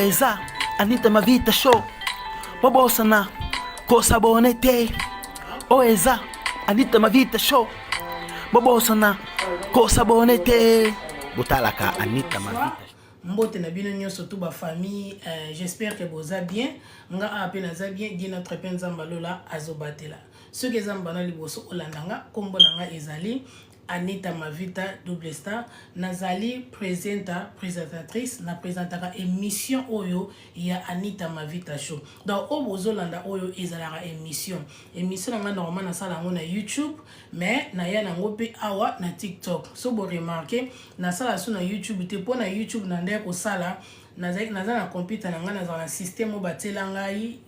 Oeza, Anita Mavita Show. Bobosana, Kosabonete. Oeza, Anita Mavita Show. Bobosana, Kosabonete. Botalaka, Anita Mavita. Mbote na bino nyo surtout ba famille, j'espère que vous allez bien. Nga ape na za bien, di notre penza mbalola azobatela. Ceux qui zambana liboso olandanga, kombo nanga ezali Anita Mavita double star nazali présentatrice na présentaka émission oyo ya Anita Mavita show. Donc obozolanda oyo ezalaka émission nanga normalement na sala ngo na YouTube mais na ya nango pe awa na TikTok. So bo remarquer na sala so na YouTube te po na YouTube na ndeko ko sala naza na computer nanga na za système o batela ngai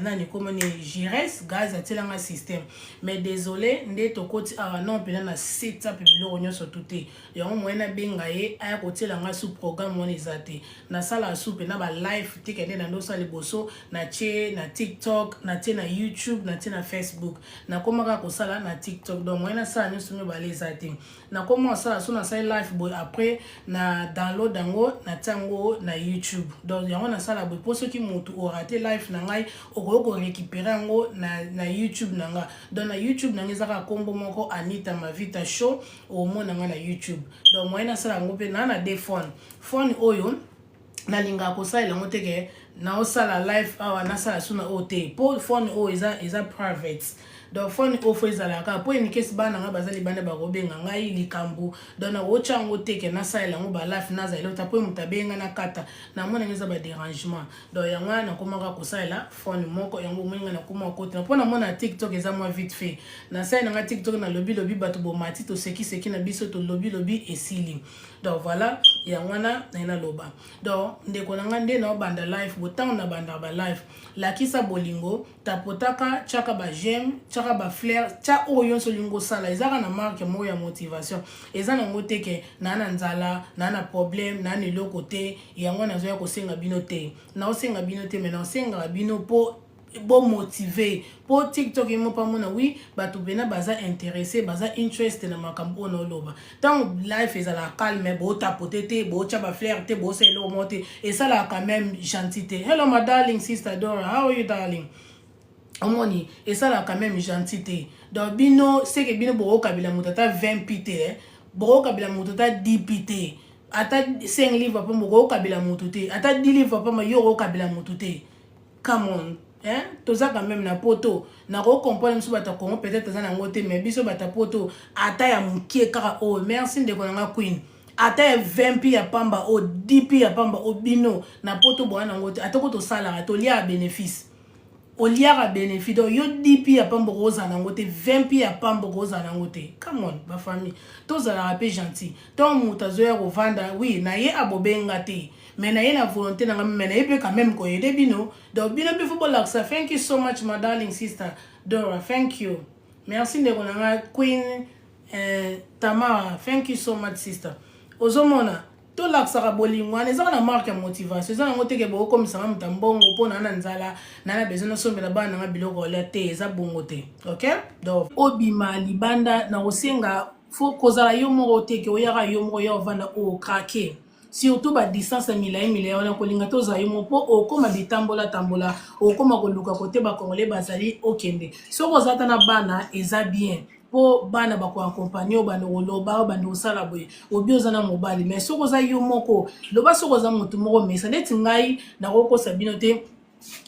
nani comme ni gires gaz atela nga système mais désolé nde tokoti awa non pena na setup biloko nyonso tuté yango moyena benga ye aya kotela nga sous programme on ezate na sala soupe na ba live tikende na ndo sala boso na che na TikTok na te na YouTube na te na Facebook na komaka ko sala na TikTok donc moyena sala nyonso me ba ezate na komo sala so na sala live boy après na download dango na tango na YouTube. Donc yango na sala boy pour ceux qui montent au raté live na ngai oko récupérer ngo na YouTube nanga. Donc na YouTube nanga ezaka kombo moko Anita Mavita show au mona nga na YouTube. Donc moi na sala ngo pe na des phone oyo na linga ko sala ngo teke na osala live awa na sala suna ote pour phone o eza private. Donc phone ofo ezalaka po ni kesi bana nga bazali bana ba robenga ngai likambu donc na wocha ngo teke na sala ngo ba live na za ilota po mutabenga na kata na mona ngeza ba dérangement donc yanga na komaka ko sala phone moko yango mwenga na koma ko na pona mona TikTok eza moi vite fait na sala nga TikTok na lobby bato bo mati to seki na biso to lobby esili. Donc voilà yangwana na loba donc ndeko nanga nde na banda live botang na banda ba live la kisa bolingo tapotaka chaka ba j'aime chaka ba flair cha oyo so lingo sala ezaka na marque mo ya motivation ezana ngoteke na nzala na problème na ni lokote yangwana zo ya kosenga bino te na osenga bino te mais na osenga bino po bon motivé pour TikTok et mo pas mona oui bato bena baza intéressé baza interest na makambo no loba tant life est à la calme bo tapoter te bo cha ba flair te bo c'est lo monter et ça là quand même gentillité. Hello my darling sister Dora, how are you darling? Omoni et ça là quand même gentillité. Donc bino c'est que bino bo kabila mutata 20 pité bo kabila mutata 10 pité ata 5 livres pa mo kabila mutute ata 10 livres pa ma yo kabila mutute. Come on. Hein, tout ça quand même na poto na ko comprendre so bata ko peut-être ça na ngote mais biso bata poto ata ya mukie kaka o merci ndeko na queen ata ya 20 pi ya pamba o 10 pi ya pamba o bino na poto bwana ngote ata ko to sala to lia bénéfice o lia bénéfice do yo 10 pi ya pamba rosa na ngote 20 pi ya pamba rosa na ngote. Come on ba famille to za la paix gentil to mutazo ya kovanda oui na ye abobenga te mais na yena volonté na mais na yebe quand même ko yede bino donc bino be football like ça. Thank you so much my darling sister Dora, thank you, merci ndeko na queen Tamara, thank you so much sister ozomona to like ça bolingo na ezaka na marque ya motivation ezaka ngo teke bo comme ça mutambongo pona na nzala na besoin na sombela bana na biloko la te eza bongo te. OK donc obima libanda na osenga fo kozala yo moko teke oyaka yo moko ya ovanda o craquer surtout ba distance mila wana kolinga to za yo mopo okoma ditambola tambola okoma koluka kote ba congolais bazali okende soko zata na bana eza bien po bana ba ko accompagner bana oloba bana osala boye obioza na mobali mais soko za yo moko loba soko za mutu moko mesa neti ngai na ko sabino te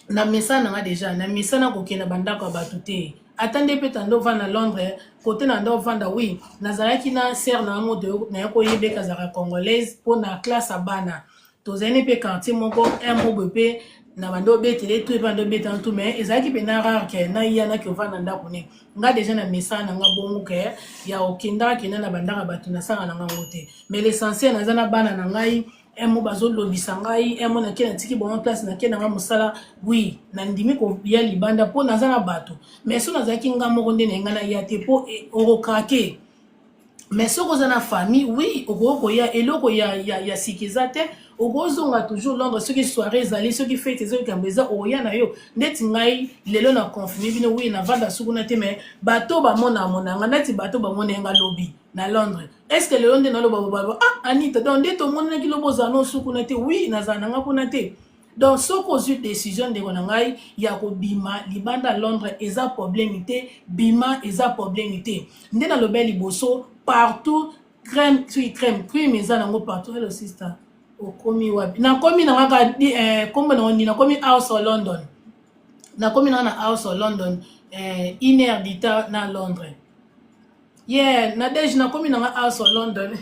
na mesa na nga déjà na mesa na kokena bandako ba tuté. Attendez peut-être ndo vana Londres côté na ndo vanda oui nazalaki na sœur na mo de na ko yebe kazara congolaise pour na classe abana to zene pe quartier moko un mo bepé na bando betele tout bando betan tout mais ezaki pe na rare ke na yana ke vana ndako ne nga déjà na message na nga bongo ke ya okinda ke na bandaka batu na sanga na nga ngote mais l'essentiel na zana bana na ngai emo bazo lobisa ngai emo na kena tiki bon place na kena nga musala oui na ndimi ko ya libanda po na zana bato mais so na zaki nga moko nde na ngana ya te po orokake mais so ko zana famille oui okoko ya eloko ya sikizate okozonga toujours Londres ceux qui soirée zali ceux qui fête ceux qui ambeza oya na yo ndeti ngai lelo na confirmer bino oui na vanda sukuna te mais bato ba mona nga neti bato ba mona nga lobby na Londres. Est-ce que le Londres na loba ah Anita donc ndeto mona ki lobo za no sukuna te oui na za nga kuna te donc ce qu'on a décision de konangai ya ko bima libanda Londres eza problème té bima eza problème té ndena lobeli boso partout crème crème eza nango partout hello sister okomi wapi na komi na ngaka kombo na ndi na komi house of London na komi na house of London une heure d'ita na Londres yeah na deja na komi na house of London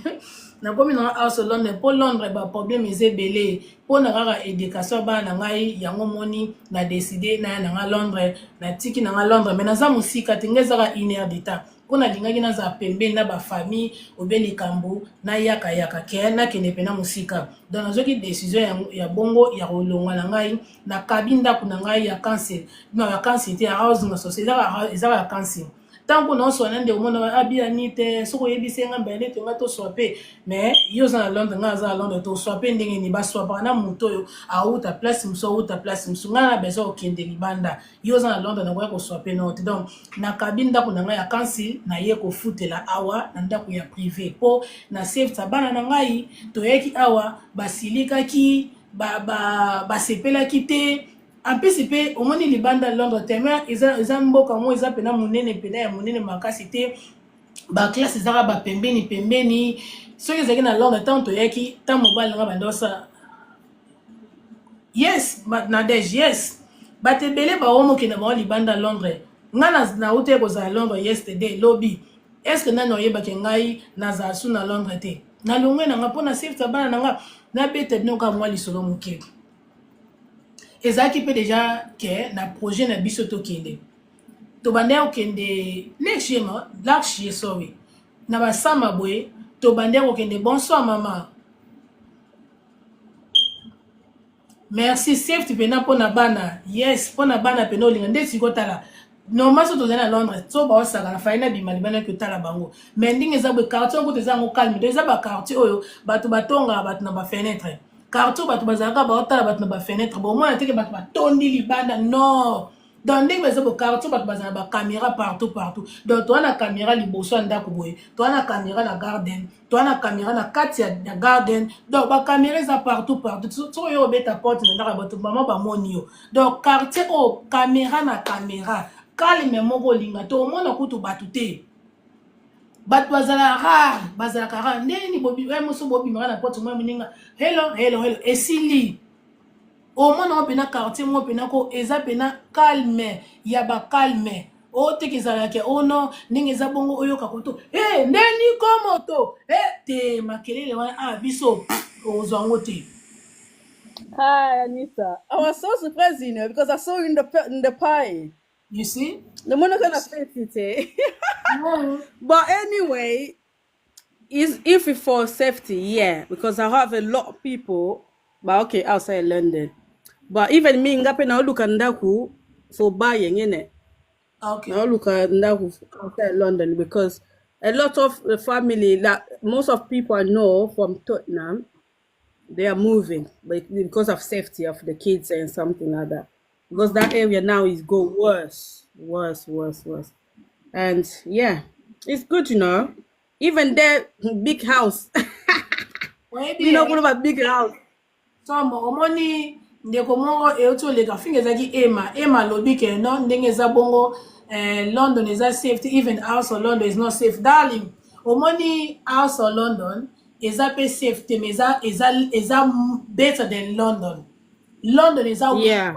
na komi na house of London pour Londres ba problème ezebele pour na kaka éducation ba na ngai yango moni na décider na nga Londres na tiki na nga Londres mais na za musika tingeza une heure d'ita kuna lingaki na za pembe na ba famille obeli kambu na yaka ke na kene pena musika donc nazoki décision ya bongo ya kolongwa na ngai na kabinda kuna ngai ya cancer na ya cancer te house na société ya cancer tant qu'on a soigné de monde abia nite soko yebisenga mbele to ngato swape mais yo za Londres ngaza Londres to swape ndenge ni ba swapa na muto yo a uta place mso uta place mso ngana bezo okende libanda yo za Londres na kwa ko swape no donc na kabinda kuna ngai ya kansi na ye ko futela awa na ndako ya privé po na safety bana na ngai to yeki awa basilika ki ba sepela kite en plus pe au moins libanda Londres tellement ils mboka mo ils pena munene pena ya munene makasi te ba classe zara ba pembeni so ils na Londres tant to yaki tant mobile nga bandosa yes but na dej yes but ebele ba homo ke na ba libanda Londres nga na ute ko za Londres yesterday lobby est-ce que na no yeba ke ngai na za su na Londres te na lungwe na nga pona safety bana na nga na bete no ka mwa lisolo muke ezaki pe déjà que na projet na biso to kende to bande o kende next year sorry na ba sama boy to bande o kende bonsoir maman merci safety pena pona bana yes pona bana pena olinga ndeti kotala normalement so to na Londres so ba osaka na faina bima libana ko tala bango mais ndinge za be quartier ko teza ngo calme teza ba quartier oyo batu batonga batu na ba fenêtre quartier batu bazaka ba otala batu na ba fenêtre bon moi teke batu batondi libanda non dans ndenge beza bo quartier batu bazana ba caméra partout donc to na caméra liboso ndako boye to na caméra na garden to na caméra na kati ya garden donc ba caméra za partout so yo beta porte na ndaka batu maman ba moni yo donc quartier o caméra na caméra calme moko linga to mona kutu batu te bat bazala rare ndeni bobi moso bobi mara na porte mo mininga hello esili o mona pena quartier mo pena ko eza pena calme ya ba calme o tekizala ke ono ninge za bongo oyo kakoto ndeni komoto te makelele wana biso ozwango te. Hi, Anita. I was so surprised, because I saw you in the pie. You see? The one gonna face it, No. But anyway, if it's for safety, yeah, because I have a lot of people, but okay, outside London. But even me, ngape na look ndaku for buying, innit? Okay. Now look at ndaku outside London because a lot of the family, that most of people I know from Tottenham, they are moving, but because of safety of the kids and something like that. Because that area now is go worse. And yeah, it's good, Even their big house. You know what about big house? So omoni ndeko mongo eoto le kafinga zaki Emma lobi ke no ndenge za bongo London is a safety, even house of London is not safe, darling. Omoni house of London is a pe safety, is a better than London. London is a yeah.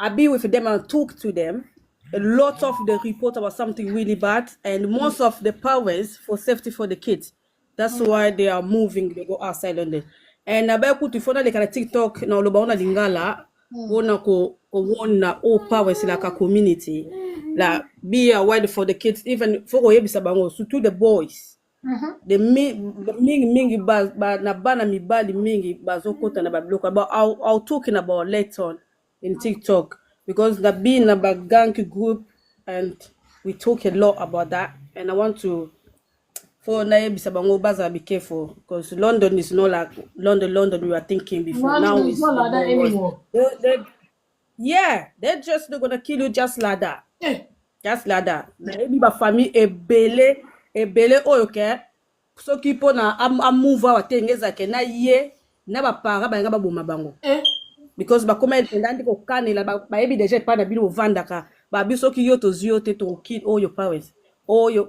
I be with them and talk to them. A lot of the report about something really bad, and most of the powers for safety for the kids. That's why they are moving. They go outside London. And about to follow the TikTok now. Lobaona lingala wona ko wona all powers like a community. Like be aware for the kids, even for yebisabango, so to the boys. The mingi ba na bana mibali mingi bazokota na babloka. But I'll talking about later on in TikTok, because the being about gang group, and we talk a lot about that, and I want to for Bisabango Baza be careful, because London is not like London we were thinking before. London Now is not like that anymore. They're just not gonna kill you just like that. Eh. Just like that. Maybe my family a bele okay. So keep on a move our thing is like na ye na ba para ba nga ba boma bango. because bakoma etendandi kokanela bayebi deja epai na bino ovandaka babi soki yo tozwi yo te tokid all your parents all your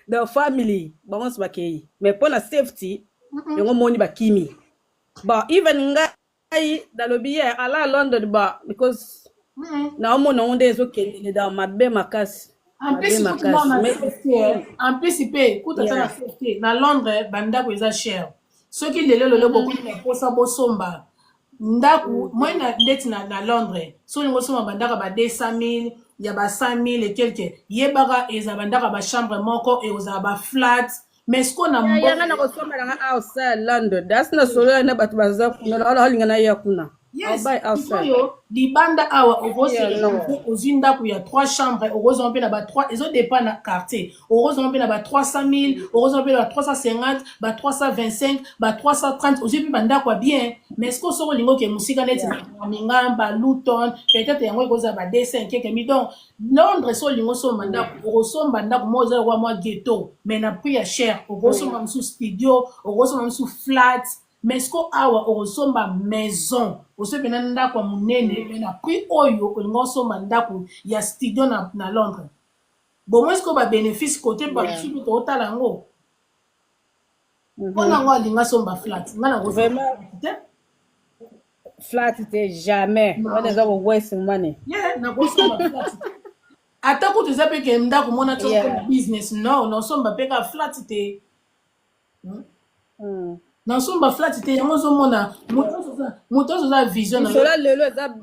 the family bango bakei mais mpo na safety yango moni bakimi ba even ngai nalobi ye ala London ba because naomona ngo nde ezokendele da mabe makasi en plus na Londres bandako eza cher soki lelo bokoni na posa bosomba ndaku moi na ndeti na Londres so lingo soma bandaka ba 200,000 ya ba 100,000 et quelque yebaka eza bandaka ba chambre moko e oza ba flat mais ce qu'on a mbongo yana na kosomba na outside London that's na solo na batu baza kuna ala halinga na ya kuna. Yes, libanda awa ozinda ku ya 3 chambres heureusement pe na ba 3 ezo dépend na quartier heureusement pe na ba 300,000 heureusement pe na ba 350 ba 325 ba 330 ozi pe banda kwa bien mais ce que soko lingo ke musika net na minga ba Luton peut-être yango ekoza ba 200 quelque mi donc Londres so lingo so manda heureusement banda ko moza kwa moi ghetto mais na prix ya cher heureusement msu studio heureusement msu flat mais ce qu'on a au maison au se pena ndako munene mais na prix oyo olingo somba ndako ya studio na Londres bon moi ce qu'on va bénéfice côté par dessus to talango on a ngwa linga somba flat ngana go vraiment flat te jamais on est over wasting money yeah na go somba flat ata ko tuza pe ke ndako mona to business no somba pe ka flat te dans son bas flat c'était yango zo mona moto za vision na cela lelo eza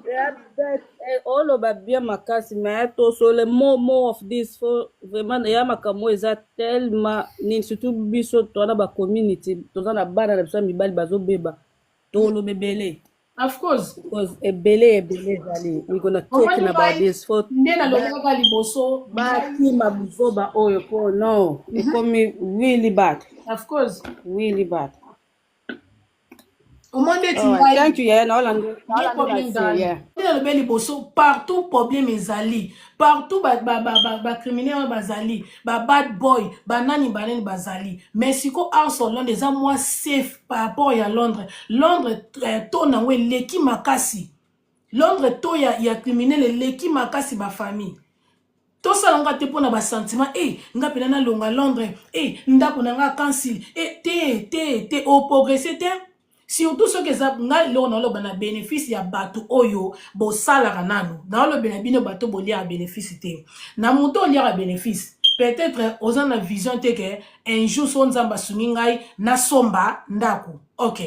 all ba bien makasi mais to so le more of this for vraiment ya makamo eza tellement ni surtout biso to na ba community to na bana na biso mibali bazobeba to lo bebele of course because ebele zali we gonna talking about this for ndena lo ka liboso ba kima buzoba oyo po no it come really bad of course really bad. Thank you, yeah. Partout problème ezali, partout ba criminel bazali, ba bad boy, banani bazali. Mais si ko en Londres déjà moins safe par rapport à Londres. Londres to na we leki makasi. Londres to ya criminel leki makasi ba famille. To salonga te pona ba sentiment nga pena na longa Londres ndako na nga cancel te au progresser te. Surtout ceux qui ont un bénéfice ya bato oyo bo sala kanano na lo benabino bato bo lia bénéfice te na muto lia bénéfice peut-être aux en vision te que un jour son nzamba suningai na somba ndako OK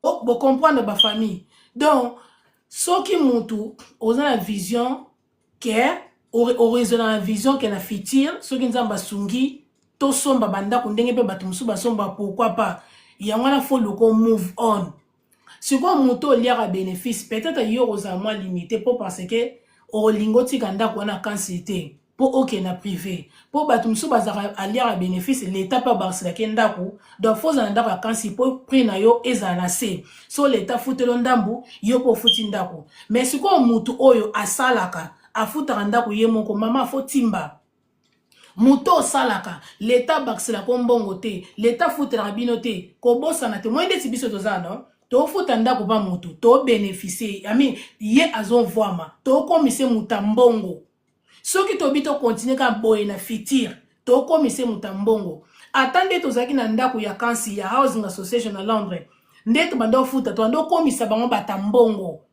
bo comprendre ba famille donc ceux qui mutu aux en vision que au raison la vision que na fitir ceux qui nzamba sungi to somba bandako ndenge pe bato musu ba somba pourquoi pas yangwana faut le move on. Si quoi moto liara bénéfice, peut-être y aura moins limité pour parce que au lingoti kanda kona quantité pour aucun na privé. Pour batumsu bazara liara bénéfice l'état pas barsela kenda ko donc faut anda ka kansi pour prix na yo ezanase. So l'état foutelo ndambu yo po futinda ko. Mais si quoi moto oyo asalaka afuta ndako yemoko mama faut timba. Muto salaka l'état baxela kombongo te l'état foutera binote ko bosana te moinde tibiso tozana to futa ndako ba mutu to bénéficier ami ye azon voama to komise mutambongo soki to bito continuer ka boye na fitir to komise mutambongo atande tozaki na ndako ya kansi ya housing association na Londres ndeto bando futa to ando komisa bango batambongo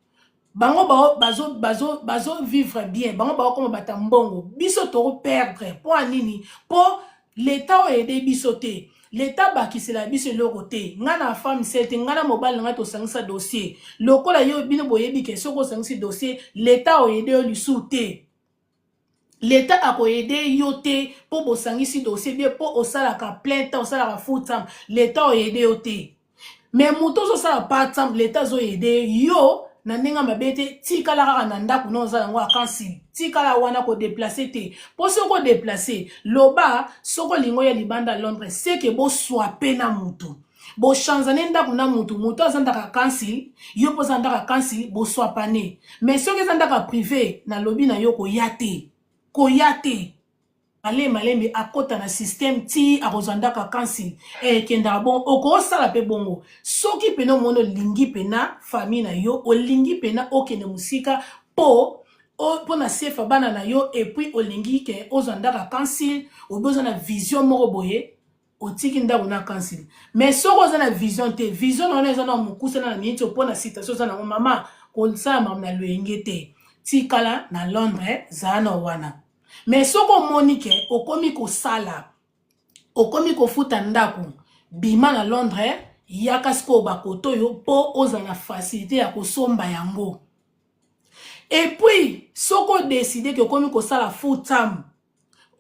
bango bazo vivre bien bango ba comme batambongo biso to perdre pour nini pour l'état aider biso te l'état ba ki c'est la biso le côté ngana femme c'est ngana mobile nga to sangisa dossier lokola yo bino boyebi ke soko sangisi dossier l'état aider lui souté l'état a aider yo te pour bo sangisi dossier bien pour osala ka plein temps osala ka full time l'état aider yo te mais muto so sala part time l'état zo aider yo na ndenge mabete tikala kaka na ndako noza yango akansi tikala wana ko déplacer te po soko déplacer loba soko lingo ya libanda Londres c'est que bo swape na mutu bo chanzane ndako na mutu azandaka kansi yo po zandaka kansi bo swapane mais soko zandaka privé na lobi na yo ko yate malembe akota na système ti akozandaka kansil ekendaka bon okosala pe bongo soki pena mono lingi pena famille na yo olingi pena okende musika po na sefa bana na yo et puis olingi ke ozandaka kansil obezo na vision moko boye otiki ndako na kansil mais soko oza na vision te vision na eza na mukusa na miniti opona citation za na mama kosala mam na loyenge te tikala na Londres zana wana mais soko monike okomi kosala okomi kofuta ndako bima na Londres yaka siko bakoto yo po oza na facilité ya kosomba yango et puis soko décider que okomi kosala full time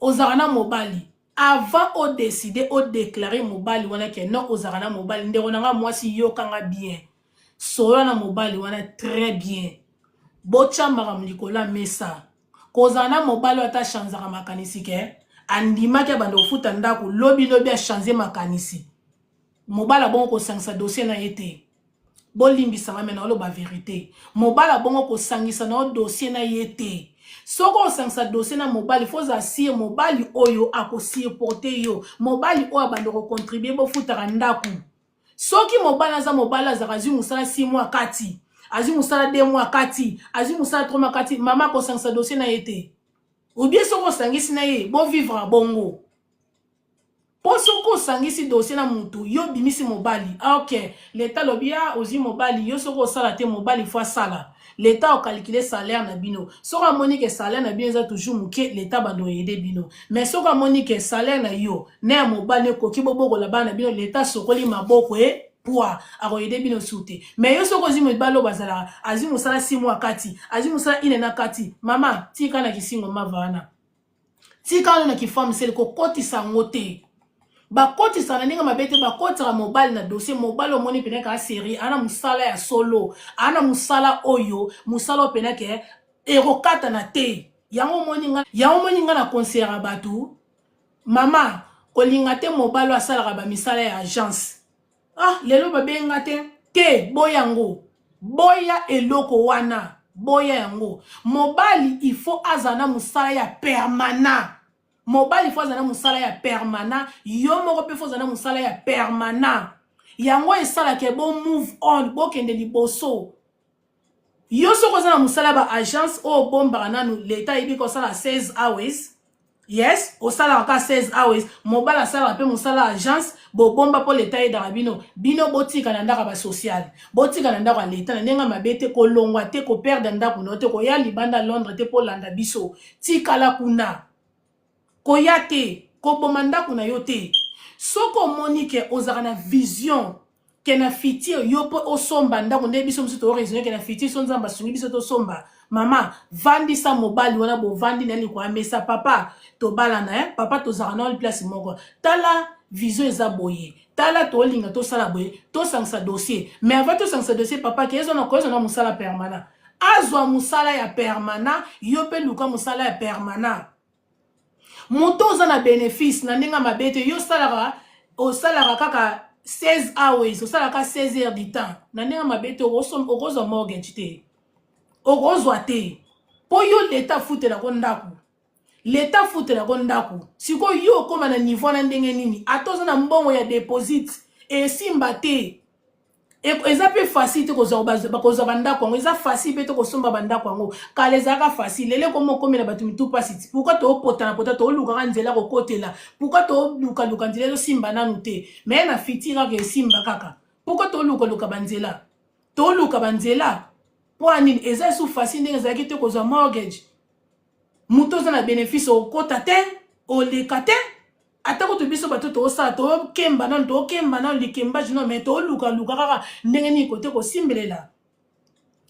ozaka na mobali avant o décider o déclarer mobali wana ke non ozaka na mobali ndeko nanga mwasi yokanga bien solo na mobali wana très bien bocha maram likola mesa kozana mobali ata chanzaka makanisi ke andima ke bando futa ndako lobi a changer makanisi mobala bongo ko sangisa dossier na yete bolimbisa mena lo ba vérité mobala bongo ko sangisa na dossier na yete soko sangisa dossier na mobali faut assurer mobali oyo akosupporter yo mobali oyo bando ko contribuer bo futa ndako soki mobali za mobali za kazi musala 6 mois kati azi musala 2 mois kati azi musala 3 mois kati mama ko sangisa dossier na yete ou bien soko sangisi na ye bo vivre bongo po soko sangisi dossier na mutu yo bimisi mobali ok l'état lobia ozi mobali yo soko sala te mobali fois sala l'état o calculer salaire na bino soko monique salaire na bino za toujours muke l'état bando aider bino mais soko monique salaire na yo na mobali ko kiboboko la bana bino l'état sokoli maboko poa akoyede bino sute mais yo soko zimo balo bazala azimu sala 6 mois kati azimu sala ine na kati mama tika na kisingo mavana tika na kifamu sel ko koti sangote ba koti sana ninga mabete ba koti ra mobile na dossier mobile omoni pena ka série ana musala ya solo ana musala oyo musala pena ke erokata na te yango moni nga na conseiller batu mama kolinga te mobile asala ba misala ya agence ah lelo babenga te boyango boya eloko wana boya yango mobali il faut azana musala ya permanent mobali il faut azana musala ya permanent yo moko pe faut azana musala ya permanent yango esala ke bon move on bo kende liboso yo soko azana musala ba agence o bomba nanu l'état ibi ko sala 16 hours yes osala ka 16 hours mobala sala pe musala agence bo bomba po l'état et darabino bino botika na ndaka ba social botika na ndaka l'état na nenga mabete ko longwa te ko perdre ndako note ko ya libanda Londres te po landa biso tikala kuna ko yate ko bomanda kuna yote soko monique ozaka na vision ke na fitir yo po osomba ndako nde biso msuto raisonner ke na fitir so nzamba sungi biso to somba mama vandi sa mobali wana bo vandi na liko amesa papa to balana papa to zaka na place moko tala vision eza boye tala to linga to sala boye to sangsa dossier mais avant to sangsa dossier papa ke ezona ko ezona musala permanent azwa musala ya permanent yo pe luka musala ya permanent moto za na bénéfice na ndinga mabete yo salara o salara kaka 16 hours o salara ka 16 heures du temps na ndinga mabete o kozo mortgage te o kozo te po yo l'état futela ko ndako l'état futela ko ndako siko yo koma na niveau na ndenge nini atoza na mbongo ya deposit e simba te eza pe facile te koza bandako ngo eza facile pe to kosomba bandako ngo kala ezaka facile lele komo komela batu mitu pasiti pourquoi to pota na pota to luka nzela ko kotela pourquoi to luka nzela to simba nanu te mais na fitira ke simba kaka pourquoi to luka banzela po anini eza su facile ndenge ezaki te koza mortgage muto za na bénéfice o kota te o leka te atako to biso bato to sa to kemba nan likemba jino mais to luka kaka ndenge ni kote ko simbelela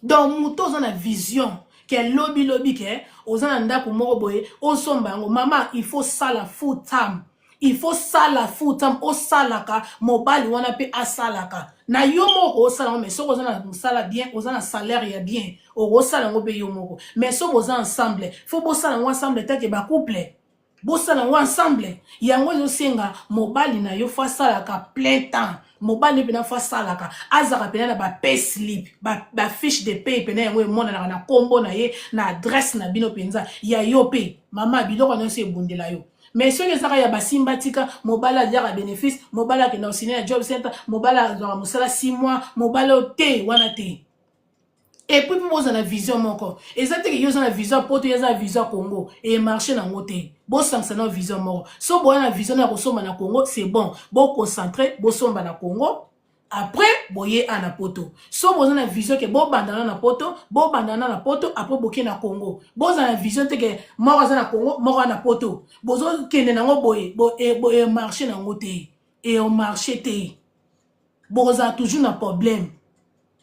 donc muto za na vision ke lobi ke ozana ndako moko boye osomba yango mama il faut sala full time osalaka mobali wana pe asalaka na yo moko osala mais soko ozana musala bien ozana salaire ya bien osala ngo pe yo moko mais soko ozana ensemble faut bosala ngo ensemble take ba couple bosala ngo ensemble yango ezosenga mobali na yo fa salaka plein temps mobali pena fa salaka azaka pena na ba pay slip ba fiche de paye pena yango emona na kombo na ye na adresse na bino penza ya yo pe mama biloko na se bundela yo mais ceux qui sont ya basimba tika mobala dia bénéfice mobala qui na signé job center mobala dans musala 6 mois mobala te wana te. Et puis pour vous en la vision moko exactement que vous en la vision poto vous en la vision Congo et marché na ngote bo sanctionner na vision moko so bo na vision na kosomba na Congo c'est bon bo concentrer bo somba na Congo après boye ana poto so bo na vision que bo bandana na poto après boke na Congo bo na vision te que moko za na Congo moko na poto bozo kende na ngo boye bo marché na ngote et au marché te bo za toujours na problème.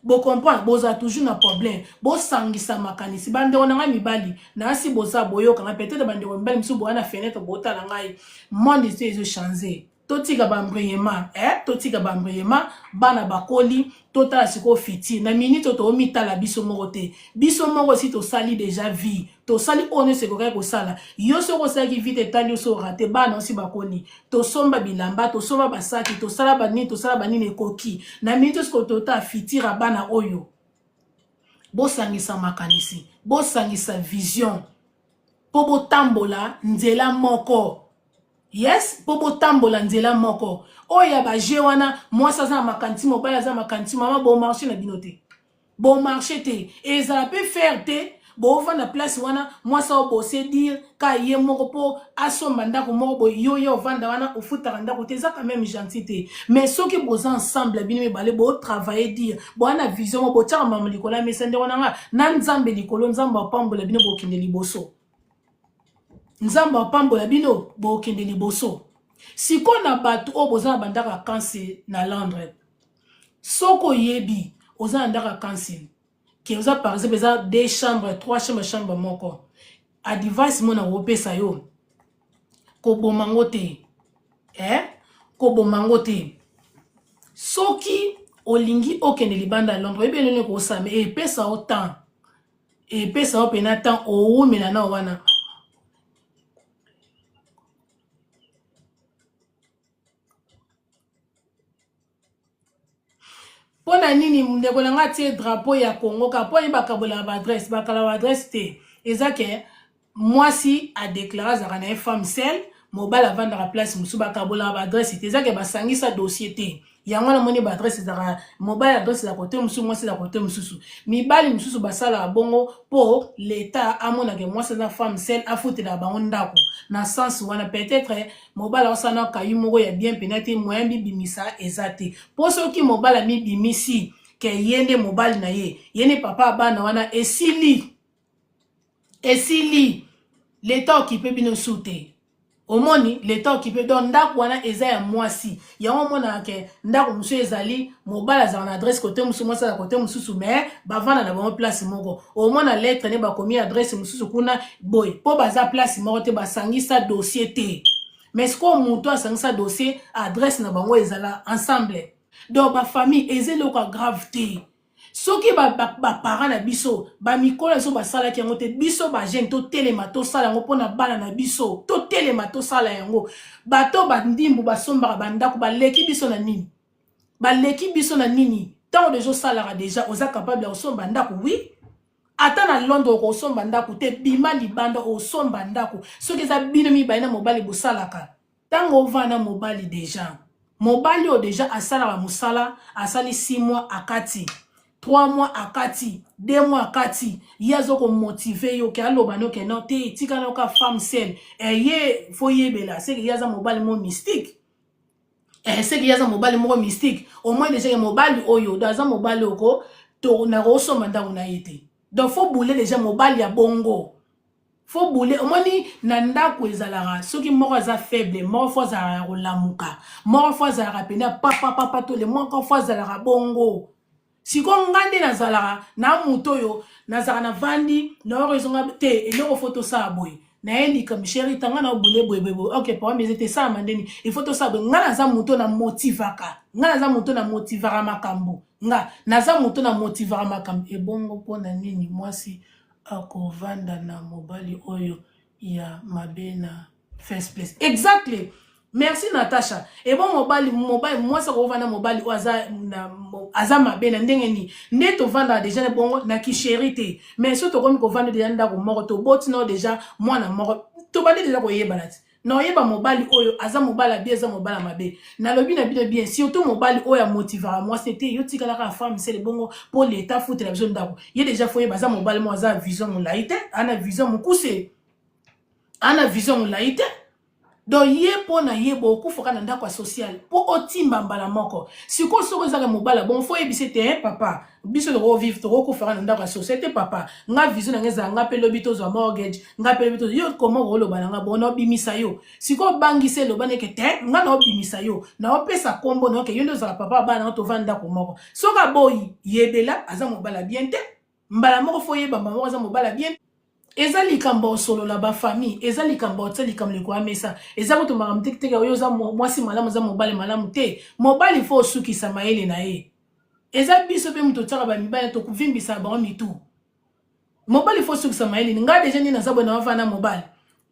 Bo comprendre boza toujours na problème bo sangisa makanisi bande onanga mibali na si boza boyoka na peut-être bande mibali msu bo na fenêtre bota na ngai monde c'est changer totika bambreyema totika bambreyema bana bakoli tota siko fiti na minute to mitala biso moko si to sali déjà vie to sali one se kokai ko sala yo so ko sala ki vite tali so raté bana aussi bakoli to somba bilamba to somba basaki to sala banini koki na minute ko tota fitira bana oyo bo sangisa makanisi bo sangisa vision po bo tambola nzela moko. Yes, pobo tambola nzela moko. Oya ba jewana, moi ça za makanti mobile za makanti mama bon marché na binote. Bon marché te. Et ça peut faire te bo va na place wana, moi ça o bosser dire ka ye moko po asomba ndako moko bo yo vanda wana o futa ndako te za quand même gentité. Mais ceux qui bosa ensemble bino me balé bo travailler dire bo na vision bo tsa mamu likola mais sende wana nga na nzambe likolo nzamba pambola bino bo kinde liboso. Nzamba pambola bino bo kende liboso. Si ko na batu o boza bandaka kanse na Londres. Soko yebi oza ndaka kanse. Ki oza par exemple za 2 chambres, 3 chambres moko. A device mona opesa yo. Ko bomangote. Ko bomangote. Soki olingi okende libanda Londres ebe lele ko same e pesa o temps. E pesa o pena temps o umela na wana. Pona nini ndeko na ngati drapeau ya Congo ka poni bakabola ba adresse te ezake mwasi a déclaré za na femme seule mobile vendre la place musu bakabola ba adresse te ezake basangisa dossier te yango na moni ba adresse za mobile adresse za côté musu mwasi za côté mususu mibali mususu basala bongo po l'état amona ke mwasi na femme seule afuti na bango ndako na sens wana peut-être mobile osana kayu moko ya bien penate moyen bibimisa ezate po soki mobile mi bimisi ke yende mobile na ye yene papa bana wana esili l'état occupé bino soute omoni l'état occupé donc ndako wana eza ya mwasi yango mona ke ndako musu ezali mobile za na adresse côté musu mwasi za côté mususu mais bavana na bon place moko omona lettre ne ba komi adresse mususu kuna boy po baza place moko te basangisa dossier te mais ce qu'on muto asangisa dossier adresse na bango ezala ensemble donc ba famille ezelo ka grave te soki ba parents na biso ba mikolo so ba sala ki yango te biso ba jeune to telema to sala yango pona bana na biso to telema to sala yango bato ba ndimbu ba somba ba ndako ba leki biso na nini tant de gens sala déjà oza capable de somba ndako oui ata na Londres ko somba ndako te bima libanda o somba ndako soki za bino mi ba na mobali bo salaka tango vana mobali déjà mobali o déjà asala ba musala asali 6 mois akati 3 mois à Kati, 2 mois à Kati, yazo ko motiver yo ke aloba no ke no te tika no ka femme seule ye foye bela c'est que yaza mobile mo mystique c'est que yaza mobile mo mystique au moins déjà mobile oyo dans un mobile oko to na roso manda una yete donc faut bouler déjà mobile ya bongo faut bouler au moins ni nanda ko ezalara soki moko za faible moko fois za lamuka moko fois za rapena papa to le moko fois za la bongo. Si kon ngande na zalara na muto yo na zara na vandi na rezonga te eloko photo sa boy na endi comme chéri tanga na bule boy OK pour mais c'était ça mandeni il faut to sa boy ngana za muto na motivaka makambo na za muto na motivaka makambo e bongo pona nini mwasi akovanda na mobali oyo ya mabena first place exactly. Merci Natacha. Et bon mobile moi ça rovana mobile aza mabena ndenge ni neto vanda déjà bon na ki chérité mais surtout comme ko vanda déjà ndako moko to botino déjà moi na moko to bande déjà ko yebalati na oyeba mobali oyo aza mobala bien aza mobala mabe na lobi na bino bien surtout mobali oyo motivera moi c'était yo tika la femme c'est le bongo pour l'état foutre la besoin d'abo ye déjà foye baza mobali mo aza vision molaite ana vision mukuse ana vision molaite donc ye pona ye beaucoup foka na ndako social po otimba mbala moko siko soko ezaka mobala bon foye bisete papa biso le vivre to ko fera na ndako société papa nga vision ngeza nga pe lobi to zo mortgage nga pe lobi to yo comment rolo bananga bono bimisa yo siko bangise lo baneke te nga na bimisa yo na opesa kombo na ke yo ndo za papa bana to vanda ko moko soka boy yebela aza mobala bien te mbala moko foye bamba moko aza mobala bien eza likambo solo la ba famille eza likambo tse likambo le kwa mesa eza ko to maram tekiteka oyo za mwasi malamu za mobali malamu te mobali fo sukisa maele na ye eza biso pe muto tsaka ba mibale to kuvimbisa ba mitu mobali fo sukisa maele nga deja ni na zabo na wafana mobali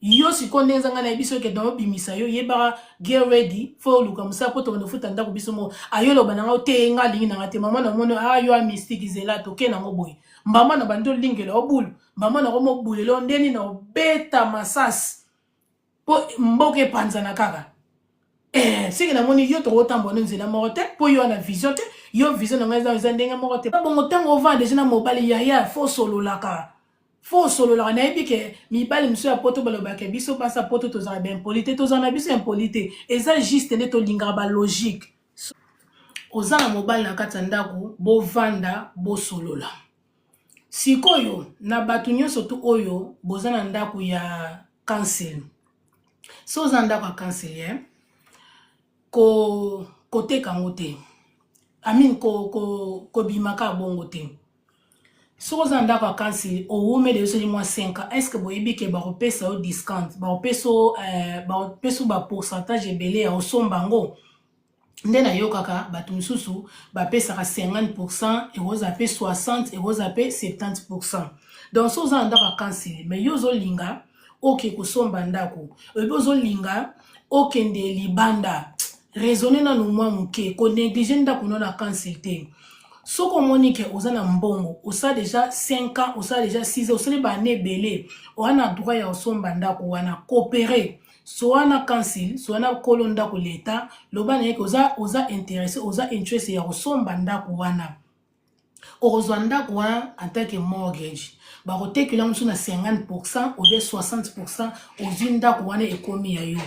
yo sikonde nzanga na biso ke do bimisa yo yeba get ready fo luka musa poto no futa ndako biso mo ayolo bananga te nga lingi na ngate mama na mono ayo a mystique zela to ke na ngoboy mama na bando lingela obulu mama na komo bulelo ndeni na beta masas po mboke panza na kaka siki na moni yo to otambo nzela morote po yo na vision te yo vision na ngaza ndenga morote bongo tango va deja na mobali ya fo solo laka fo solo la na ebike mi bali mso ya poto baloba ke biso pasa poto to za ben polité to za na biso impolité eza juste ne to linga ba logique ozana mobali na kata ndako bo vanda bo solola sikoyo na batu nyonso tu oyo bozana ndako ya cancel so za ndako ya cancel ko teka ngote amin ko bimaka bongo te so za ndako ya cancel o wume de soli moi 5 est-ce que boyebi ke ba repesa au discount ba repeso ba pourcentage ebele ya osombango nde na yo kaka batu misusu bapesaka 50% erozape 60 erozape 70%. Donc so za ndako cancel mais yo zo linga oke kosomba ndako ebe zo linga okende libanda raisonner na nomwa muke ko négliger ndako na cancel te soko monike ozana mbongo osa déjà 5 ans osa déjà 6 ans osali ba ne belé ona droit ya osomba ndako wana coopérer soana cancel soana kolonda ko leta lobana yeke oza intéressé oza intéressé ya osomba ndako wana ozwa ndako wana en tant que mortgage ba rotekela musu na 50% ou bien 60% ozwi ndako wana ekomi ya yo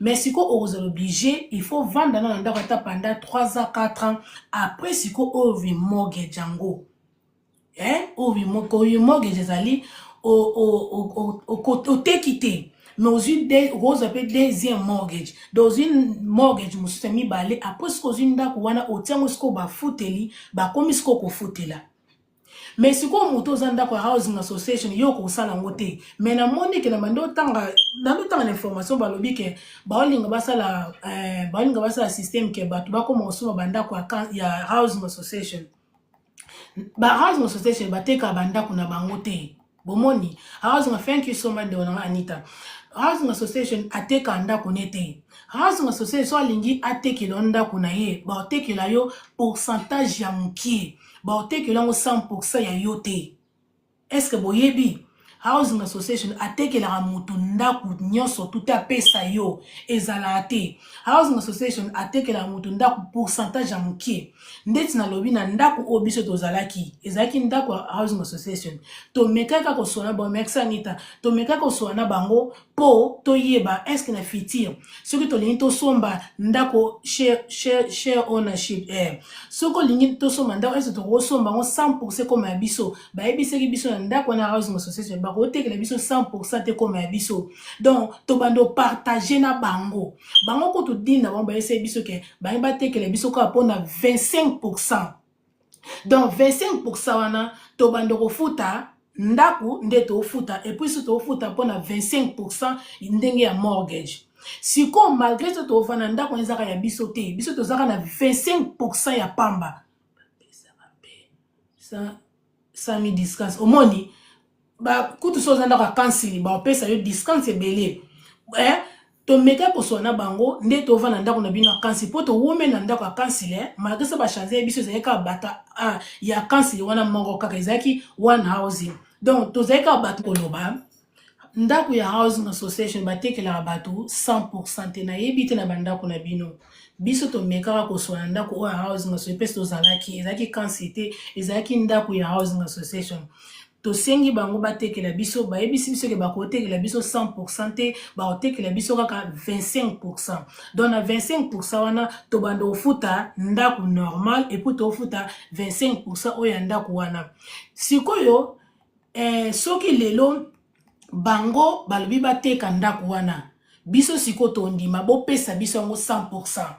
mais si vous êtes obligé il faut vendre dans ndako ata pendant 3 à 4 ans après si ko ovi mortgage jango ovi mortgage ezali o tekite mais aussi des rose appelle deuxième mortgage dans une mortgage musu mi balé après ce que ndako wana otiango sko ba futeli ba komi sko ko futela mais si ko moto zanda ko housing association yo ko sala ngote mais na moni ke na mando tanga information ba lobi ke ba olinga basala system ke ba tuba ko mosuma banda ko ya housing association ba teka banda ko na bangote bomoni housing thank you so much de ona Anita housing association ateka ndako nete housing association so alingi atekela ndako na ye ba otekela yo pourcentage ya mukie ba otekela ngo 100% ya yo te est-ce que boyebi housing association atekela mutu ndako nyonso tout a pesa yo ezala te housing association atekela mutu ndako pourcentage ya mukie ndeti na lobi na ndako obiso tozalaki ezalaki ndako housing association to mekaka ko sona ba mexanita to mekaka ko sona bango po to yeba est-ce que na fitir soki to lingi to somba ndako share ownership soko lingi to somba ndako est-ce to somba ngo 100% comme abiso ba ebiseki biso na ndako na housing association ba kotekela biso 100% te comme abiso donc to bando partager na bango ko to dinda ba ese biso ke ba tekela biso ko apona 25%. Donc 25% wana to bando ko futa ndaku nde to futa et puis to futa pona 25% ndenge ya mortgage. Si ko malgré to to fana ndaku nzaka ya biso te biso to zaka na 25% ya pamba. Ça mi discuss omoni ba kutu so zanda ka cancel ba pesa yo discount ebele to meka ko sona bango nde to vana ndako na bino cancel po to women na ndako cancel malgré ça ba changer biso zeka bata ya cancel wana mongo kaka ezaki one housing donc to zeka bata koloba ndako ya housing association batekelaka bato 100% te nayebi te na bandako na bino biso tomekaka koswana ndako oyo ya housing association mpe tozalaki ezalaki kansi te ezalaki ndako ya housing association tosengi bango batekela biso bayebisi biso ke bakotekela biso 100% te bakotekela biso kaka 25%. Donc na 25% wana tobanda ofuta ndako normal epuis tofuta 25% oyo ya ndako wana sikoyo soki lelo bango balobi bateka ndako wana biso siko tondima bopesa biso yango 100%.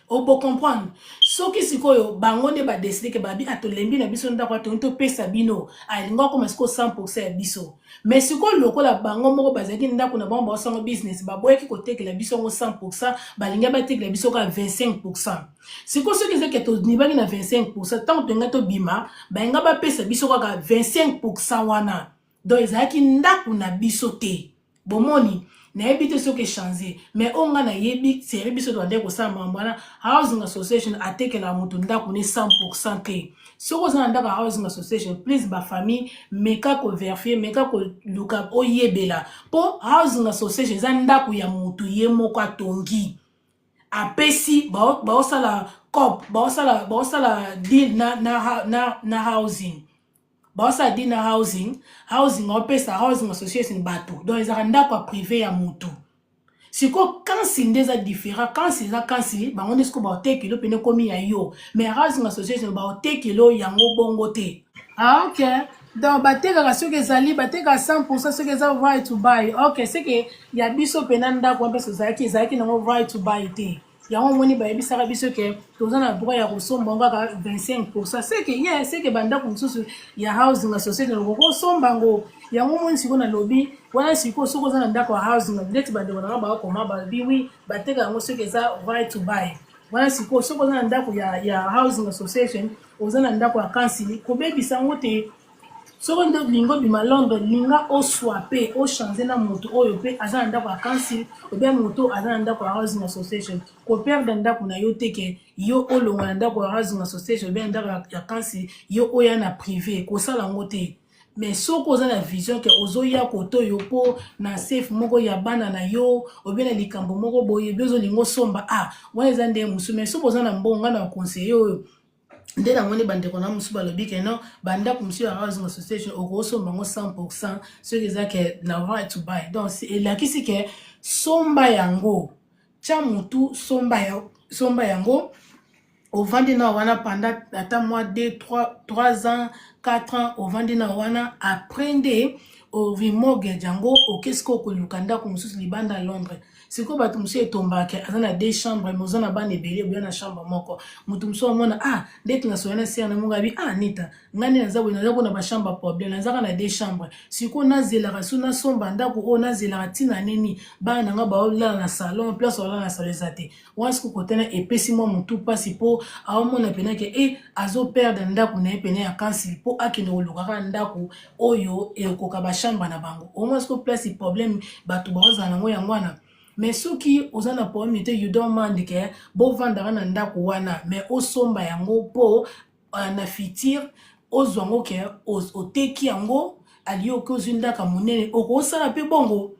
Opo comprendre soki sikoyo bango nde ba décider ke babi atolembi na biso ndako to pesa bino alinga koma siko 100% ya biso mais siko lokola bango moko bazaki ndako na bango basango business baboyaki kotekela biso ngo 100% balinga batekela biso ka 25%. Siko soki zeke to nibaki na 25% tant to ngato bima balinga ba pesa biso ka 25% wana donc ezaki ndako na biso te bomoni na yebi te soki changer mais onga na yebi seri biso to ande ko sa mambana housing association atekela mutu ndako ne 100% te soko za ndako housing association please ba famille meka ko vérifier meka ko luka oyebela po housing association za ndako ya mutu ye moko atongi apesi ba osala cop ba osala deal na housing Basa dina housing opesa housing association bato. Donc ils ont ndako privé ya mutu. Siko kansi ndeza différent kansi za kansi ba on esko ba tekelo pene komi ya yo. Mais housing association ba tekelo yango bongo te. Ah OK. Donc bateka ka soki ezali bateka 100% soki eza right to buy. OK, c'est que ya biso pena ndako pesa zaki na right to buy te. Yango moni ba yebisaka biso ke tozana droit ya kosomba ngaka 25%. C'est que banda kumsusu ya housing association ko somba ngo yango moni siko na lobby wana siko soko zana ndako housing net bande wana ba ko maba biwi bateka ngo soko za right to buy wana siko soko zana ndako ya housing association ozana ndako ya council ko bebisa ngo te soko ndo lingo bima Londres linga o swape o changer na moto oyo pe azana ndako ya council obe moto azana ndako ya housing association ko perdre ndako na yo teke yo olonga na ndako ya housing association obe ndako ya council yo oya na privé ko sala ngo te mais soko ozana vision ke ozoya koto yo po na safe moko ya bana na yo obe na likambo moko boye bezo lingo somba wana ezande musu mais soko ozana mbonga na conseiller oyo ndena ngone bandeko na musu balobi ke non banda kumsi ya housing association okoso bango 100% ce qui est que na right to buy donc c'est la kisi ke somba yango cha mutu somba yango au vandi na wana pendant ata mois 2 3 ans 4 ans au vandi na wana aprende au vimoge jango au kesko ko lukanda ko musu libanda Londres. Siko batu musu etombaka azana 2 chambres mozana bana ebele bya na chambre moko mutu musu amona ndeti na soyana si na munga bi nita ngani nazabu na ba chambre problème nazaka na 2 chambres siko na zela suna somba ndako o na zela tina nini bana nga ba ola na salon place ola na salon zate wasko kotena epesi mo mutu pasi po aomona pena ke azo perdre ndako na pena ya kansi po akino olukaka ndako oyo ekoka ba chambre na bango o wasko place problème batu bazana ngo yangwana. Mais soki ozana problème te you don't mind ke bo vandara na ndako wana mais osomba yango po na fitir ozwango ke oteki yango aliyo ko zindaka munene okosala pe bongo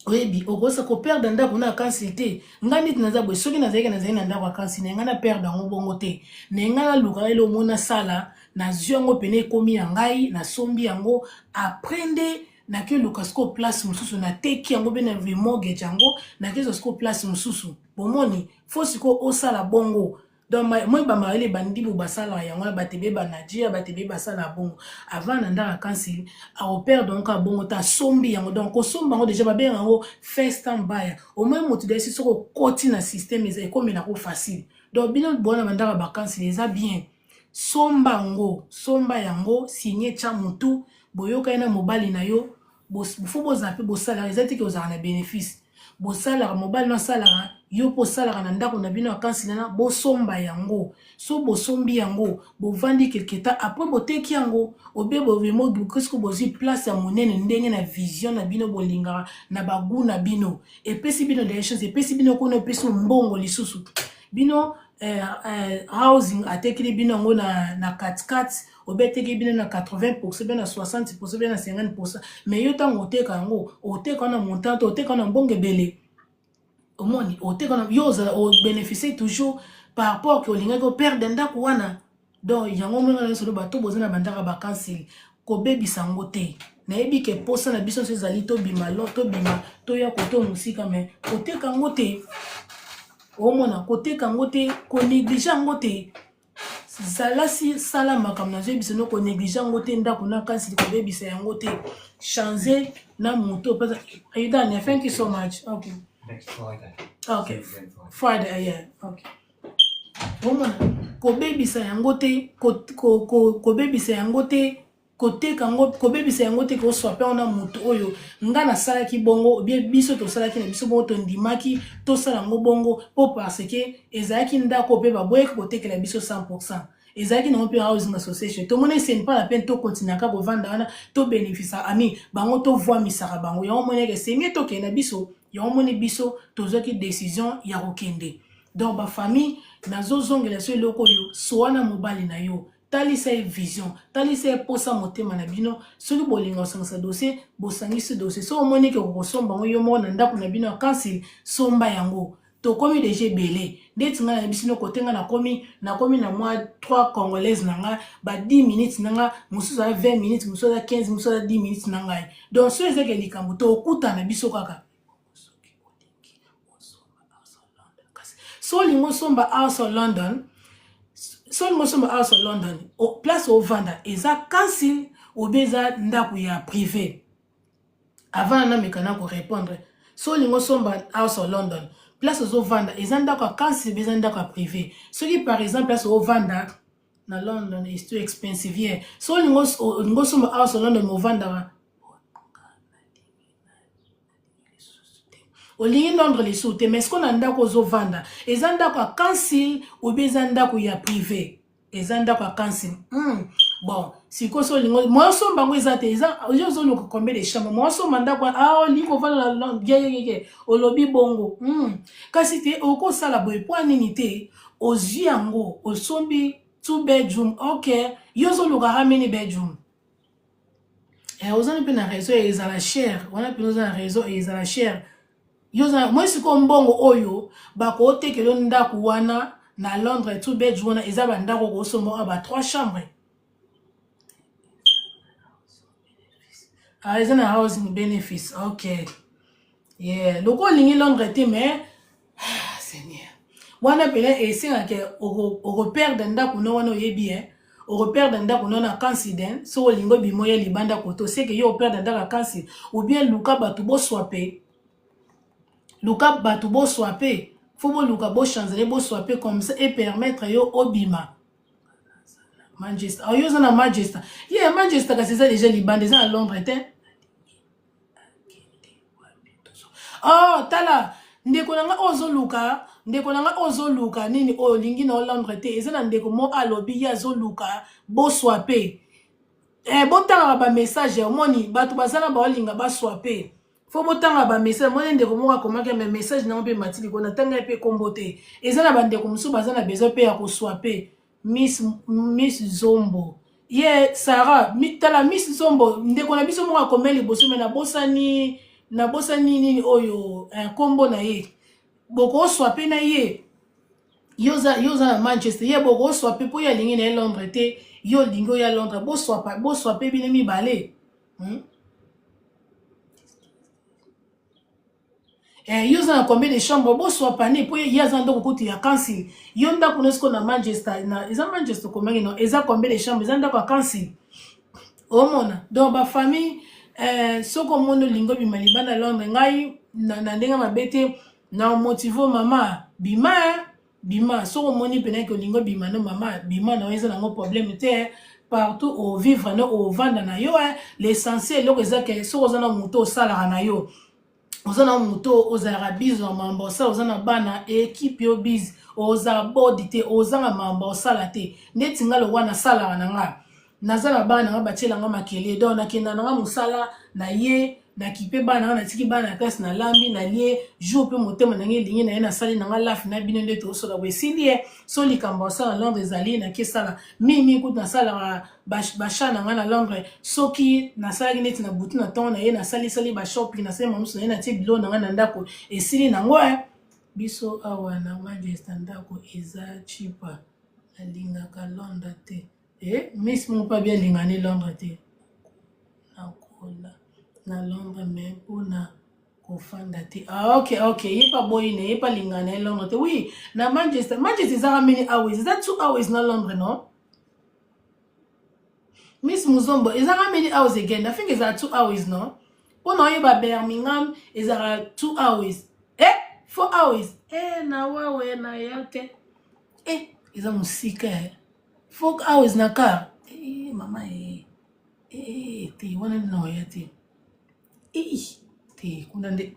oyebi okosa ko perdre ndako na kansi te ngani tinaza bo soki nazaki na ndako kansi na ngana perdre yango bongo te na ngana luka ele omona sala na ziongo pene komi ya ngai na sombi yango aprende na ke lukasko place mususu na teki yango bena vimoge jango na ke zosko place mususu bomoni fosiko osala bongo donc moi ba maele bandi bo basala yango batebe ba Nadia batebe basala bongo avant na ndaka kansi a opère donc a bongo ta sombi yango donc ko somba ngo déjà ba benga ngo first time buyer au moins motu desi soko koti na système ezai comme na ko facile donc bino bona bandaka ba kansi eza bien somba yango signé cha mutu boyoka na mobali na yo faut bozape bosala ezati ke ozana bénéfice bosala mobali na sala yo po sala na ndako na bino akansi na bosomba yango so bosombi yango bovandi quelque temps après boteki yango obebo vemo qu'est-ce bozi place ya monene ndenge na vision na bino bolinga na bagu na bino epesi bino des choses epesi bino kono peso mbongo lisusu bino housing atekeli bino ngo na 4-4 obeteki bino na 80% bien na 60% bien na 50%, mais yo tango oteka yango oteka na montante oteka na mbonge bele omoni oteka na yo o bénéficier toujours par rapport que olingaki operde ndako wana. Donc yango mwenga na solo bato bozana bandaka bakansili kobebisa yango te. Nayebi ke posa na biso ezali to bima lo to bima to ya koto musika, mais koteka yango te omona koteka yango te ko néglige yango te. Zalasi sala makambo na zo biso no ko néglige yango te ndako na kansili kobebisa yango te. Changer na moto parce Aidan, thank you so much. Okay. Next Friday. Okay. See you again Friday. Friday, yeah. Okay. Omona kobebisa yango te kobebisa yango te koteka yango kobebisa yango te ko swape ona moto oyo nga na sala ki bongo bien biso to sala ki na biso bongo to ndimaki to sala ngo bongo po parce que ezaki ndako pe baboye ko tekela biso 100%. Ezaki na mpe housing association to mona c'est pas la peine to continuer ka vendre wana to bénéficier ami bango to voir misaka bango yango mona ke c'est mieux to ke na biso yango mona biso to zoki décision ya kokende. Donc ba famille nazo zongela so eloko yo soana mobali na yo talisa vision talisa posa motema na bino soki bolinga osangisa dossier bosangisi dossier so omoni ke kokosomba ngo yo mona ndako na bino kansi somba yango to komi déjà belé ndeti nga na bisino kotenga na komi na moi 3 congolaises nanga ba 10 minutes nanga mususu 20 minutes mususu 15 mususu 10 minutes nanga. Donc so ezeke likambo to okuta na biso kaka so lingo somba house of London au place au vanda eza council ou beza ndaku ya privé avant na mekana ko répondre so lingo somba house of London place au vanda eza ndaku council beza ndaku privé ce qui par exemple place au vanda na London is too expensive here so lingo somba house of London mo vanda olingi Londres les sous mais ce qu'on a ndako zo vanda ezanda kwa council ou bezanda ko ya privé ezanda kwa council bon si ko so lingo moi so bango ezate eza yo zo loko combien de chambres moi so manda kwa liko vanda la gege olobi bongo kasi te oko sala boy point nini te ozi yango osombi 2 bedroom okay yo zo loko how many bedroom ozana pe na réseau ezala cher wana pe na réseau ezala cher. Yoza moi siko mbongo oyo bako otekelo ndako wana na Londres 2 bedroom wana eza ba ndako ko sombo ba 3 chambres. Eza na housing benefits. Okay. Yeah, loko lingi Londres te mais Seigneur. Wana pele esinga ke o perdre ndako no wana oyebi o repère ndako no na cancident so lingo bimoye libanda koto c'est que yo perdre ndako canci ou bien luka batu bo swape Luka batu bo swape, faut bo luka bo changer bo swape comme ça et permettre yo obima. Manchester. Oh yo zana Manchester. Yeah, Manchester kasi ça déjà libandé ça à Londres té. Oh, tala ndeko nanga ozo luka nini o lingi na Londres té. Ezana ndeko mo alobi ya zo luka bo swape. Bo tanga ba message moni batu bazana ba linga ba swape. Faut botanga ba message moi ndeko mo akomaka mes message na mpe matili ko na tanga pe kombote ezana bande ko musu bazana bezo pe ya ko swape Miss Zombo ye Sarah mitala Miss Zombo ndeko na biso mo akomeli boso me na bosani nini oyo kombo na ye boko swape na ye yoza na Manchester ye boko swape po ya lingi na Londres te yo lingo ya Londres bo swape bine mi balé yo za na combien de chambres bo soit pané pour ya za ndako kuti ya council yo ndako nesko na Manchester na eza Manchester combien no eza combien de chambres eza ndako ya council omona donc ba famille soko mondo lingo bima libana Londres ngai na ndenga mabete na motivo mama bima soko moni pena ko lingo bima no mama bima na eza na ngo problème te partout au vivre no au vendre na yo l'essentiel lo eza ke soko za na moto sala na yo ozana muto ozara bizo mambo sa ozana bana équipe yo biz oza body te ozanga mambo sala te ndeti ngalo wana sala nanga nazala bana nga batiela nga makele do na kenda nga musala na ye na kipe bana na tiki bana classe na lambi na lie jour pe motema na nge lingi na ye na sali na nga laf na bino nde to sola bwesili ye so likambo sala Londres ali na kesala mimi kutu na sala basha na nga na Londres soki na sala neti na butu na ton na ye na sali ba shopping na sala mamusu na ye na tie bilo na nga na ndako esili na ngo biso awa na Manchester ndako eza chipa alingaka Londres te miss mo pa bien lingani Londres te nakola na Londres mais mpona kofanda te ok yepa boyine yepa lingana Londres te oui na Manchester ezaka many hours is that 2 hours na Londres no miss Muzombo ezaka many hours again I think ezaka 2 hours no mpona oyeba Birmingham ezaka 2 hours 4 hours na wawe na yate eza musika 4 hours na car mama te wana no yate te kuna nde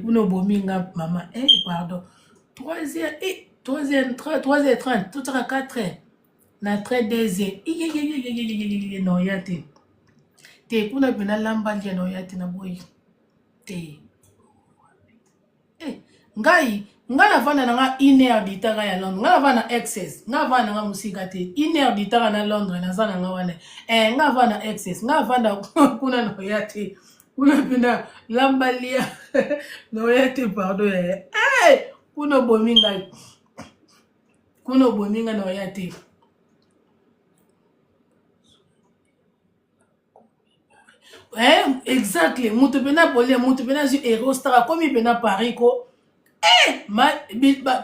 kuna bominga mama pardon 3h30 tout à 4h na très 2h no yate te kuna bina lamba lia no yate na boy te ngai na vana na 1 heure ditara ya Londres nga vana excess nga vana nga musika te 1 heure ditara na Londres na zana nga wana nga vana excess nga vana kuna no yate kuna pina lambalia no yate pardon kuna bominga no yate exactly mutu pena pole mutu pena ju erostara komi pena Paris ko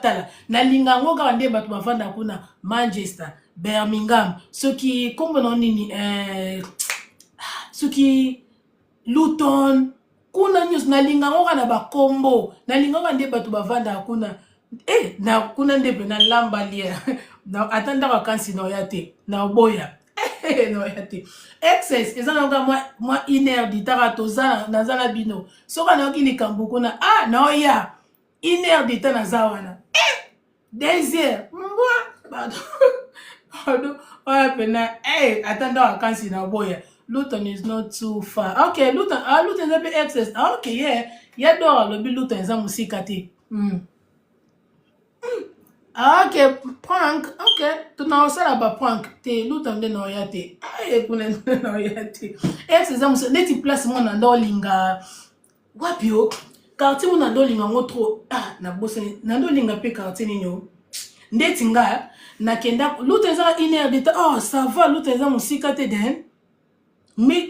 tala na lingango kaka nde bato bavanda kuna Manchester Birmingham soki kombo na nini soki Luton kuna news na lingango kana bakombo na lingango nde bato bavanda kuna na kuna nde pena lambalia na atanda vakansi na yate na boya no yate excess ezana nga moi 1 heure ditara toza na zana bino soka na okili kambu kuna na oya 1 heure de temps na zawana 2 heures pardon pena atanda vakansi na boya Luton is not too far okay Luton is a bit excess okay ya dora lobi Luton eza musika te okay prank okay tunaosala ba prank te Luton de no yate kuna no yate excess eza neti place mo na ndolinga wapi quartier mona ndolinga ngo trop na bosani na ndolinga pe quartier ninyo ndeti nga na kenda Luton eza 1 heure de temps ça va Luton eza musika te den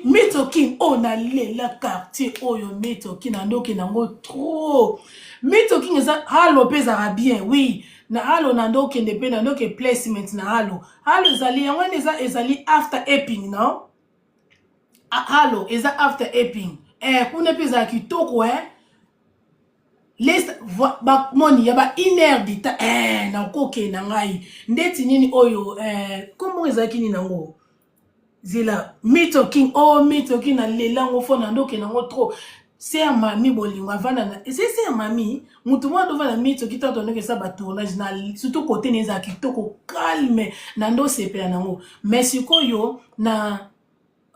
mitokin na lela quartier oyo mitokin na ndoki nango trop mitokin eza halo peza bien oui na halo na ndoki ndependa na ndoki placement na halo ezali yango ezali after Epping no halo eza after Epping kuna peza kitoko list moni ya ba 1 heure de temps na koke na ngai ndeti nini oyo kombo ezaki nini nango zila mitoking na lelango fona ndoke nango trop c'est mami bolingo avana na c'est mami mutu mwa ndo vana mitoki tato ndoke sa ba tournage na surtout côté neza kitoko calme na ndo sepela nango mais sikoyo na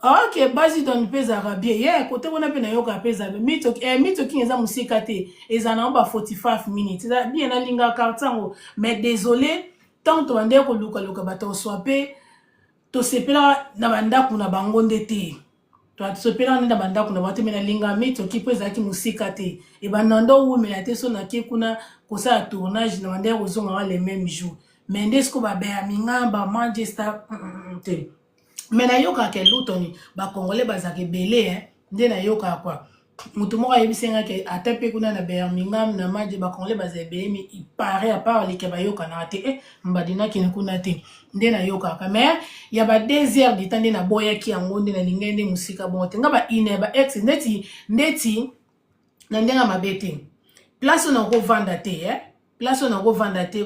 ok basi don pesa rabie côté wana pe na yoka pesa mitoking eza musika te eza na ba 45 minutes eza bien na linga kartango mais désolé tant to ande ko luka bato swape to sepela na bandaku na bango ndete to sepela na bandaku na bato mena linga mitoki pesa ki musika te e banando wumela te so na ke kuna kosa tournage na bande ko zonga les mêmes jours mais ndesko ba Birmingham ba Manchester te mais na yoka ke Luton ba congolais bazake belé nde na yoka kwa mutu moko yebisenga ke atape kuna na Birmingham na maji ba congolais bazake belé mais il paraît à part les ke ba yoka na te mbadina ki kuna te nde na yoka ka mais ya ba 2 heures de temps nde na boya ki yango nde na lingende musika bon te nga ba ine ba ex ndeti na ndenga mabete place na ko vanda te place na ko vanda te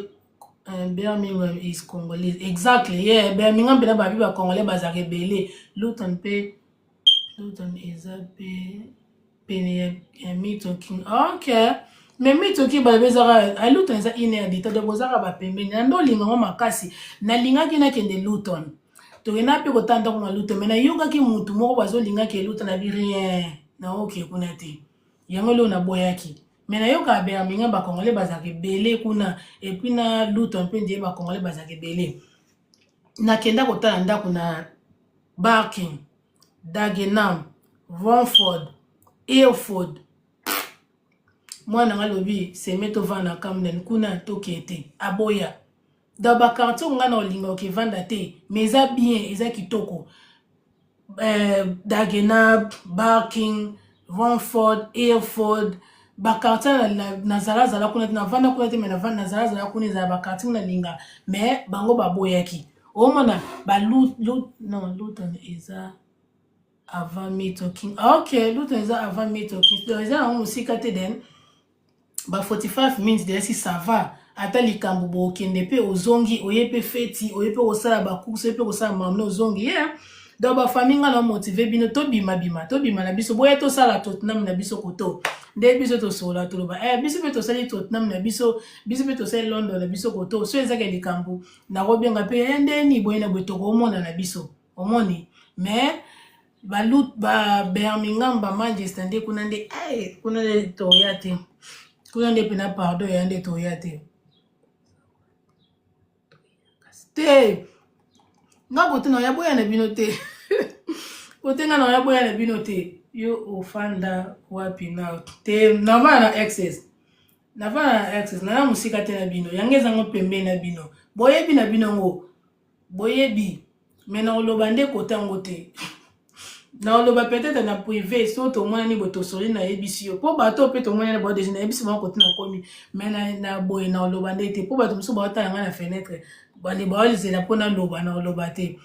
Birmingham is Congolese. Exactly, Birmingham pena babi ba Congolais bazake belé. Luton is a pe mitoking. Okay. Mais mitoking ba bezara Luton is a iner dita de bozara ba pembe. Nando linga makasi. Na linga kina kende Luton. tokena mpe kotanda ko maluta me nayokaki mutu moko bazolingaki eluta na bi rien naoke kuna te yango leo naboyaki me nayoka Berminga bakongole bazalaka ebele kuna epuis na luta mpe ndie bakongole bazalaka ebele nakenda kotala ndako na Barking, Dagenham, Romford, Ilford. Moi na ngalobi semeto vana Camden kuna tokete aboya. Da bakarto nga na olinga okivanda te, meza bien eza kitoko. Dagenham, Barking, Romford, Ilford, bakarta na zala kuna na vanda kuna te me na vanda na zala kuna za bakarta na linga me bango baboyaki. Omona ba Luton eza avant me talking. Okay, Luton eza avant me talking. Donc eza na musika te den ba 45 minutes de si ça va. Ata likambo bo kende pe ozongi oyepe feti oyepe osala ba course oyepe osala mamno ozongi yeah. Donc ba famille nga na motiver bino to bima na biso boya to sala Tottenham na biso koto nde biso to sola to ba biso pe to sala Tottenham na biso pe to sala London na biso koto so ezaka likambo na robenga pe nde ni boye na botoko omona na biso omoni mais ba Birmingham ba Manchester nde kuna nde kuna nde to yate kuna nde pena pardon ya nde to yate te nga bote ya boya na bino te bote nga na ya boya na bino te yo ofanda wapi na te nava na access na musika te na bino yangeza ngo pembe na bino boyebi na bino ngo boyebi mena oloba nde kota ngo te na oloba peut-être na privé so to mwana ni boto soli na ebisi yo po bato pe to mwana na bo déjà na ebisi ba kota na komi mena na boye na oloba nde te po bato muso ba ta nga na fenêtre bali baolize na pona loba na oloba te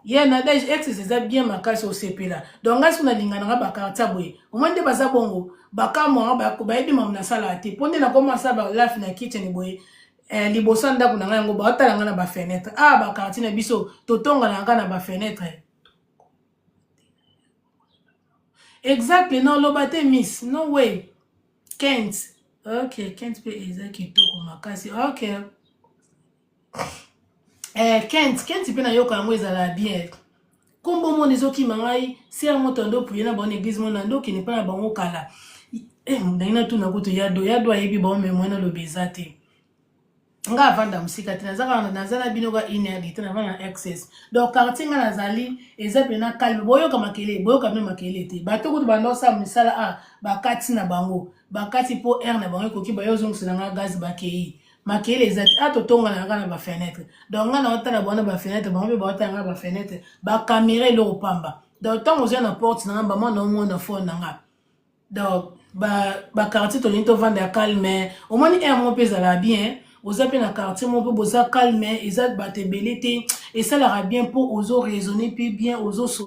ye na dej access eza bien makasi au sepela donc ngasi na lingana nga bakarta boye au moins de baza bongo bakamo ba ko bayebi mamna sala te ponde na commencer ba life na kitchen boye liboso ndako na nga yango ba otala nga na ba fenêtre bakarti na biso totonga na nga na ba fenêtre exactly no loba te miss no way Kent okay Kent pe eza kitoko makasi okay Kent pe na yoka yango ezala bien kombo mo nezoki mangai ser moto ndo puye na bonne église mo ndo ki ne pa na bango kala ndina tu na kuto yado ayebi ba me mwana lo bezate nga vanda musika te nazana bino ga inédité na vana access donc quartier nga nazali eza pena calme boyoka me makele te bato kutu bando sa misala bakati na bango bakati po air na bango koki bayo zongisa nga gaz bakei makele ezati totonga na nga na ba fenêtre donc nga na otala bona ba fenêtre bango ba otala nga ba fenêtre ba caméra lo pamba donc tant ozo na porte na nga ba mo na phone na nga donc ba quartier to linto vanda calme au moins air mo pesa la bien oza pe na quartier mo pe boza calme ezat batebelete et ça la bien pour ozo raisonner puis bien ozo